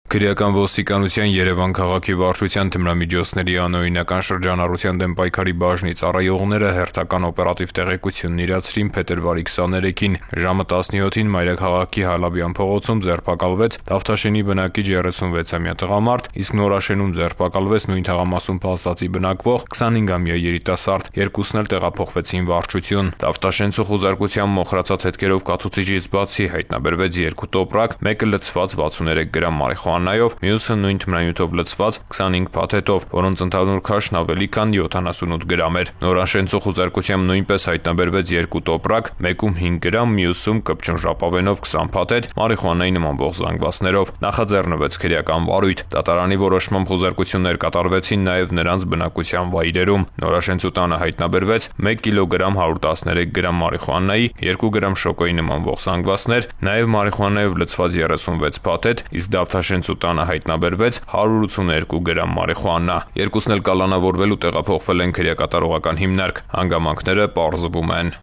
Քրեական ոստիկանության Երևան քաղաքի վարչության թմրամիջոցների անօրինական շրջանառության դեմ պայքարի բաժնի ծառայողները հերթական օպերատիվ տեղեկությունն իրացրին փետրվարի 23-ին ժամը 17-ին Մայրաքաղաքի Հալաբյան փողոցում ձերբակալվեց Դավթաշենի բնակիչ 36-ամյա տղամարդ, իսկ Նորաշենում ձերբակալվեց նույն թաղամասում փաստացի բնակվող 25-ամյա երիտասարդ, երկուսն էլ տեղափոխվեցին վարչություն։ Դավթաշենցու խուզարկության մոխրացած հետքերով կաթուցիչից բացի հայտնաբերվեց 2 տոպրակ, մեկը լցված 63 գրամ մարիխուանայով, մյուսը նույն թմրանյութով լցված 25 փաթեթով, որոնց ընդհանուր քաշն ավելի քան 78 գրամ էր։ Նորաշենցու խուզարկությամբ նույնպես հայտնաբերվեց 2 տոպրակ, մեկում 5 գրամ, մյուսում կպչուն ժապավենով 20 փաթեթ, մարիխուանայի նմանվող զանգվածներով։ Նախաձեռնվեց քրեական վարույթ։ Դատարանի որոշմամբ խուզարկություններ կատարվեցին նաև նրանց բնակության վայրերում։ Նորաշենցու տանը հայտնաբերվեց 1 կիլոգրամ 113 գրամ մարիխուանայի, 2 գրամ շոկոյի նմանվող զանգվածներ, նաև մարիխուանայով լցված 36 փաթեթ, իսկ Դավթաշենցու տանը հայտնաբերվեց 182 գրամ մարիխուանա։ Երկուսն էլ կալանավորվել ու տեղափոխվել են քրեակատարողական հիմնարկ։ Հանգամանքները պարզվում են։